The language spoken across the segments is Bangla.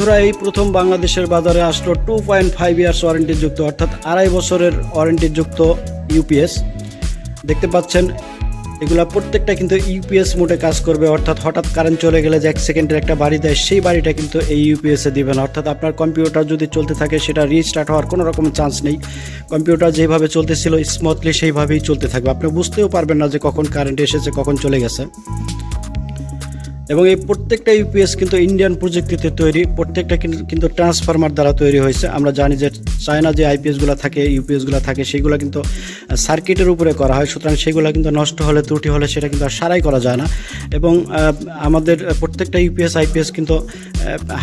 বন্ধুরা, এই প্রথম বাংলাদেশের বাজারে আসলো 2.5 ইয়ার্স ওয়ারেন্টিযুক্ত অর্থাৎ 2.5 বছরের ওয়ারেন্টিযুক্ত ইউপিএস। দেখতে পাচ্ছেন এগুলা প্রত্যেকটা কিন্তু ইউপিএস মোডে কাজ করবে, অর্থাৎ হঠাৎ কারেন্ট চলে গেলে যে 1 সেকেন্ডের একটা বাড়ি দেয় সেই বাড়িটা কিন্তু এই ইউপিএসে দিবেন। অর্থাৎ আপনার কম্পিউটার যদি চলতে থাকে সেটা রিস্টার্ট হওয়ার কোনো রকম চান্স নেই। কম্পিউটার যেভাবে চলতেছিল স্মুথলি সেইভাবেই চলতে থাকবে, আপনি বুঝতেও পারবেন না যে কখন কারেন্ট এসেছে কখন চলে গেছে। এবং এই প্রত্যেকটা ইউপিএস কিন্তু ইন্ডিয়ান প্রযুক্তিতে তৈরি, প্রত্যেকটা কিন্তু ট্রান্সফরমার দ্বারা তৈরি হয়েছে। আমরা জানি যে চায়না যে আইপিএসগুলো থাকে ইউপিএসগুলো থাকে সেগুলো কিন্তু সার্কিটের উপরে করা হয়, সুতরাং সেগুলো কিন্তু নষ্ট হলে ত্রুটি হলে সেটা কিন্তু আর সারাই করা যায় না। এবং আমাদের প্রত্যেকটা ইউপিএস আইপিএস কিন্তু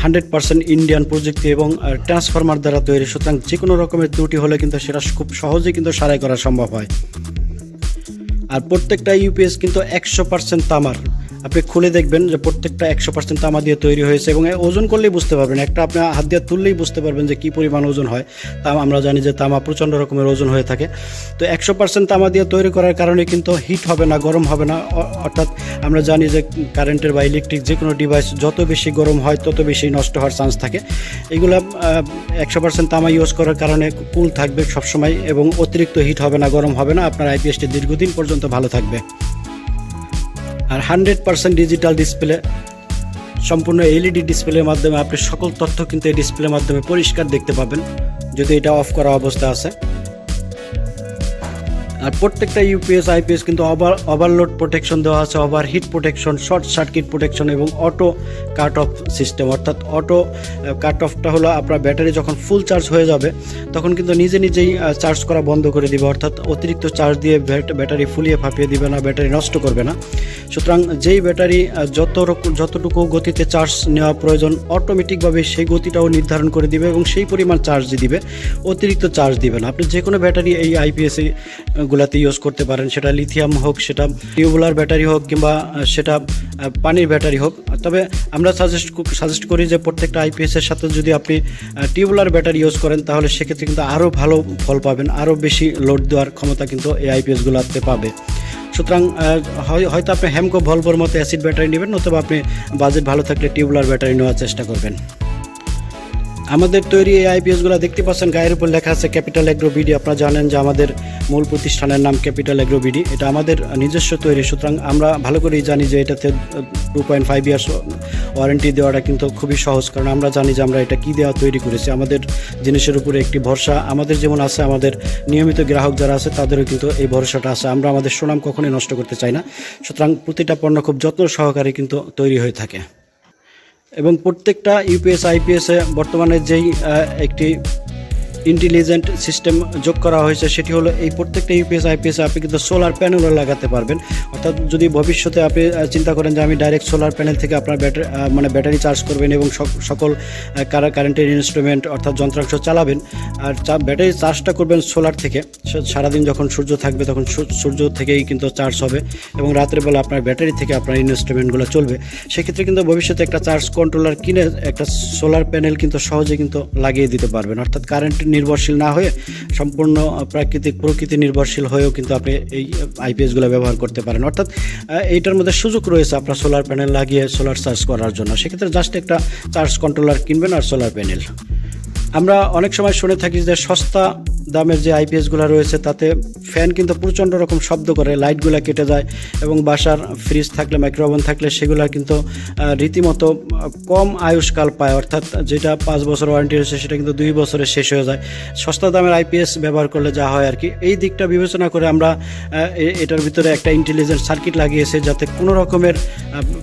100% ইন্ডিয়ান প্রযুক্তি এবং ট্রান্সফরমার দ্বারা তৈরি, সুতরাং যে কোনো রকমের ত্রুটি হলে কিন্তু সেটা খুব সহজেই কিন্তু সারাই করা সম্ভব হয়। আর প্রত্যেকটা ইউপিএস কিন্তু 100% তামার। আপনি খুলে দেখবেন যে প্রত্যেকটা 100% তামা দিয়ে তৈরি হয়েছে এবং ওজন করলেই বুঝতে পারবেন, একটা আপনি হাত দিয়ে তুললেই বুঝতে পারবেন যে কী পরিমাণ ওজন হয়। আমরা জানি যে তামা প্রচণ্ড রকমের ওজন হয়ে থাকে। তো 100% তামা দিয়ে তৈরি করার কারণে কিন্তু হিট হবে না, গরম হবে না। অর্থাৎ আমরা জানি যে কারেন্টের বা ইলেকট্রিক যে কোনো ডিভাইস যত বেশি গরম হয় তত বেশি নষ্ট হওয়ার চান্স থাকে। এগুলো 100% তামা ইউজ করার কারণে কুল থাকবে সবসময় এবং অতিরিক্ত হিট হবে না, গরম হবে না। আপনার আইপিএসটি দীর্ঘদিন পর্যন্ত ভালো থাকবে। আর 100% ডিজিটাল ডিসপ্লে, সম্পূর্ণ এলইডি ডিসপ্লের মাধ্যমে আপনি সকল তথ্য কিন্তু এই ডিসপ্লের মাধ্যমে পরিষ্কার দেখতে পাবেন যদি এটা অফ করা অবস্থা আছে। আর প্রত্যেকটা ইউপিএস আইপিএস কিন্তু ওভারলোড প্রোটেকশন দেওয়া আছে, over hit protection, short circuit protection এবং অটো কাট অফ সিস্টেম। অর্থাৎ অটো কাট অফটা হলো আপনার ব্যাটারি যখন ফুল চার্জ হয়ে যাবে তখন কিন্তু নিজেই চার্জ করা বন্ধ করে দিবে, অর্থাৎ অতিরিক্ত চার্জ দিয়ে ব্যাটারি ফুলিয়ে ফাঁপিয়ে দিবে না, ব্যাটারি নষ্ট করবে না। সুতরাং যেই ব্যাটারি যতটুকু গতিতে চার্জ নেওয়া প্রয়োজন অটোমেটিকভাবে সেই গতিটাও নির্ধারণ করে দিবে এবং সেই পরিমাণ চার্জ দিবে, অতিরিক্ত চার্জ দিবে না। আপনি যে কোনো ব্যাটারি এই আইপিএসে গুলাতে ইউজ করতে পারেন, সেটা লিথিয়াম হোক, সেটা টিউবুলার ব্যাটারি হোক কিংবা সেটা পানির ব্যাটারি হোক। তবে আমরা সাজেস্ট করি যে প্রত্যেকটা আইপিএসের সাথে যদি আপনি টিউবুলার ব্যাটারি ইউজ করেন তাহলে সেক্ষেত্রে কিন্তু আরও ভালো ফল পাবেন, আরও বেশি লোড দেওয়ার ক্ষমতা কিন্তু এই আইপিএসগুলোতে পাবে। সুতরাং হয়তো আপনি হ্যামকো ভলভোর মতো অ্যাসিড ব্যাটারি নেবেন, অথবা আপনি বাজেট ভালো থাকলে টিউবুলার ব্যাটারি নেওয়ার চেষ্টা করবেন। আমাদের তৈরি এই আইপিএসগুলো দেখতে পাচ্ছেন গায়ের উপর লেখা আছে ক্যাপিটাল এগ্রো বিডি। আপনারা জানেন যে আমাদের মূল প্রতিষ্ঠানের নাম ক্যাপিটাল এগ্রো বিডি, এটা আমাদের নিজস্ব তৈরি। সুতরাং আমরা ভালো করেই জানি যে এটাতে 2.5 ইয়ার্স ওয়ারেন্টি দেওয়াটা কিন্তু খুবই সহজ, কারণ আমরা জানি যে আমরা এটা কী দেওয়া তৈরি করেছি। আমাদের জিনিসের উপরে একটি ভরসা আমাদের যেমন আছে, আমাদের নিয়মিত গ্রাহক যারা আছে তাদেরও কিন্তু এই ভরসাটা আছে। আমরা আমাদের সুনাম কখনোই নষ্ট করতে চাই না, সুতরাং প্রতিটা পণ্য খুব যত্ন সহকারে কিন্তু তৈরি হয়ে থাকে। এবং প্রত্যেকটা ইউপিএস আইপিএসে বর্তমানে যেই একটি ইন্টেলিজেন্ট সিস্টেম যোগ করা হয়েছে সেটি হলো এই প্রত্যেকটা ইউপিএস আইপিএসে আপনি কিন্তু সোলার প্যানেলও লাগাতে পারবেন। অর্থাৎ যদি ভবিষ্যতে আপনি চিন্তা করেন যে আমি ডাইরেক্ট সোলার প্যানেল থেকে আপনার ব্যাটারি চার্জ করবেন এবং সকল কারেন্টের ইনস্ট্রুমেন্ট অর্থাৎ যন্ত্রাংশ চালাবেন, আর ব্যাটারি চার্জটা করবেন সোলার থেকে। সারাদিন যখন সূর্য থাকবে তখন সূর্য থেকেই কিন্তু চার্জ হবে এবং রাতের বেলা আপনার ব্যাটারি থেকে আপনার ইনস্ট্রুমেন্টগুলো চলবে। সেক্ষেত্রে কিন্তু ভবিষ্যতে একটা চার্জ কন্ট্রোলার কিনে একটা সোলার প্যানেল কিন্তু সহজে কিন্তু লাগিয়ে দিতে পারবেন। অর্থাৎ কারেন্ট নির্ভরশীল না হয়ে সম্পূর্ণ প্রকৃতি নির্ভরশীল হয়েও কিন্তু আপনি এই আইপিএসগুলো ব্যবহার করতে পারেন। অর্থাৎ এইটার মধ্যে সুযোগ রয়েছে আপনার সোলার প্যানেল লাগিয়ে সোলার চার্জ করার জন্য। সেক্ষেত্রে জাস্ট একটা চার্জ কন্ট্রোলার কিনবেন আর সোলার প্যানেল। আমরা অনেক সময় শুনে থাকি যে সস্তা দামের যে আইপিএসগুলো রয়েছে তাতে ফ্যান কিন্তু প্রচণ্ড রকম শব্দ করে, লাইটগুলো কেটে যায় এবং বাসার ফ্রিজ থাকলে মাইক্রোওভেন থাকলে সেগুলো কিন্তু রীতিমতো কম আয়ুষ্কাল পায়। অর্থাৎ যেটা 5 বছর ওয়ারেন্টি রয়েছে সেটা কিন্তু 2 বছরে শেষ হয়ে যায় সস্তা দামের আইপিএস ব্যবহার করলে যা হয় আর কি। এই দিকটা বিবেচনা করে আমরা এটার ভিতরে একটা ইন্টেলিজেন্ট সার্কিট লাগিয়েছি যাতে কোনো রকমের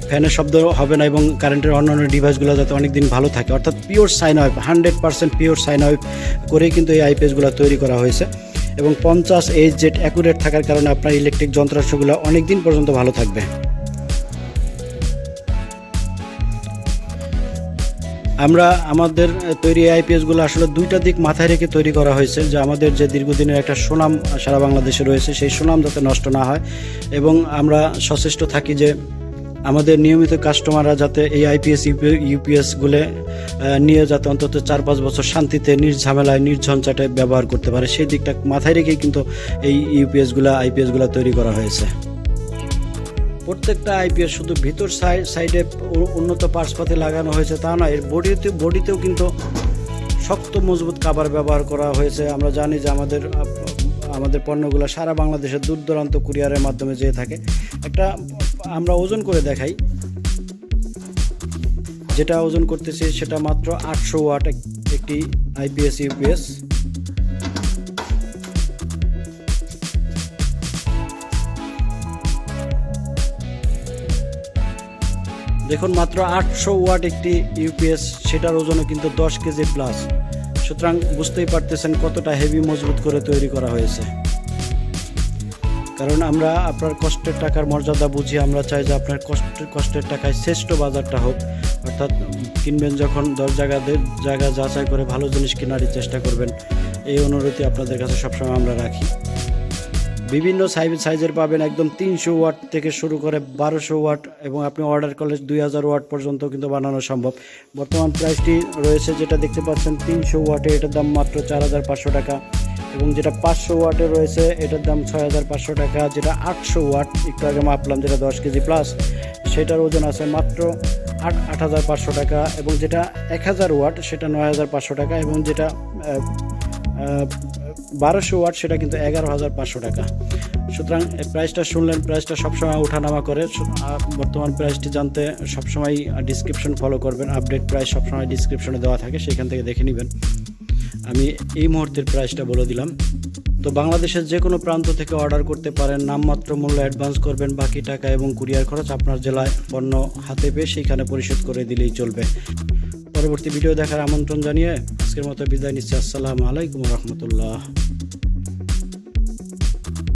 ফ্যানের শব্দ হবে না এবং কারেন্টের অন্যান্য ডিভাইসগুলো যাতে অনেক দিন ভালো থাকে। অর্থাৎ pure sine wave, 100% pure sine wave করেই কিন্তু এই আইপিএসগুলো তৈরি করা হয়েছে এবং 50 HZ অ্যাকুরেট থাকার কারণে আপনার ইলেকট্রিক যন্ত্রাংশগুলো অনেক দিন পর্যন্ত ভালো থাকবে। আমরা আমাদের তৈরি আইপিএসগুলো আসলে দুইটা দিক মাথায় রেখে তৈরি করা হয়েছে, যে আমাদের যে দীর্ঘদিনের একটা সুনাম সারা বাংলাদেশে রয়েছে সেই সুনাম যাতে নষ্ট না হয় এবং আমরা সচেষ্ট থাকি যে আমাদের নিয়মিত কাস্টমাররা যাতে এই আইপিএস ইউপিএসগুলো নিয়ে যাতে অন্তত 4-5 বছর শান্তিতে নির্ঝামেলায় নির্ঝঞ্ঝাটে ব্যবহার করতে পারে সেই দিকটা মাথায় রেখেই কিন্তু এই আইপিএসগুলো তৈরি করা হয়েছে। প্রত্যেকটা আইপিএস শুধু ভিতর সাইডে উন্নত পার্টসপাতি লাগানো হয়েছে তা না, এর বডিতেও কিন্তু শক্ত মজবুত কভার ব্যবহার করা হয়েছে। আমরা জানি যে আমাদের পণ্যগুলো সারা বাংলাদেশের দূর দূরান্ত কুরিয়ারের মাধ্যমে যেয়ে থাকে। আমরা ওজন করে দেখাই, যেটা ওজন করতেছি সেটা মাত্র 800 ওয়াট একটি আইপিএস ইউপিএস। দেখুন মাত্র 800 ওয়াট একটি ইউপিএস, সেটার ওজনও কিন্তু 10 কেজি প্লাস। সুতরাং বুঝতেই পারতেছেন কতটা হেভি মজবুত করে তৈরি করা হয়েছে। কারণ আমরা আপনার কষ্টের টাকার মর্যাদা বুঝি, আমরা চাই যে আপনার কষ্টের টাকায় শ্রেষ্ঠ বাজারটা হোক। অর্থাৎ কিনবেন যখন 10 জায়গা যাচাই করে ভালো জিনিস কেনারই চেষ্টা করবেন, এই অনুরোধই আপনাদের কাছে সবসময় আমরা রাখি। বিভিন্ন সাইজের পাবেন, একদম 300 ওয়াট থেকে শুরু করে 1200 ওয়াট, এবং আপনি অর্ডার করলে 2000 ওয়াট পর্যন্ত কিন্তু বানানো সম্ভব। বর্তমান প্রাইসটি রয়েছে যেটা দেখতে পাচ্ছেন 300 ওয়াটে, এটার দাম মাত্র 4500 টাকা, এবং যেটা 500 ওয়াটে রয়েছে এটার দাম 6500 টাকা। যেটা 800 ওয়াট একটু আগে মাপলাম, যেটা 10 কেজি প্লাস, সেটার ওজন আছে মাত্র 8500 টাকা, এবং যেটা 1000 ওয়াট সেটা 9500 টাকা, এবং যেটা 1200 ওয়াট সেটা কিন্তু 11500 টাকা। সুতরাং প্রাইসটা শুনলেন, প্রাইসটা সবসময় ওঠানামা করে। বর্তমান প্রাইসটি জানতে সবসময় ডিসক্রিপশন ফলো করবেন, আপডেট প্রাইস সবসময় ডিসক্রিপশনে দেওয়া থাকে, সেখান থেকে দেখে নেবেন। আমি এই মুহূর্তের প্রাইসটা বলে দিলাম। তো বাংলাদেশের যে কোনো প্রান্ত থেকে অর্ডার করতে পারেন, নামমাত্র মূল্য অ্যাডভান্স করবেন, বাকি টাকা এবং কুরিয়ার খরচ আপনার জেলায় পণ্য হাতে পেয়ে সেইখানে পরিশোধ করে দিলেই চলবে। পরবর্তী ভিডিও দেখার আমন্ত্রণ জানিয়ে আজকের মতো বিদায় নিচ্ছি। আসসালামু আলাইকুম রহমতুল্লাহ।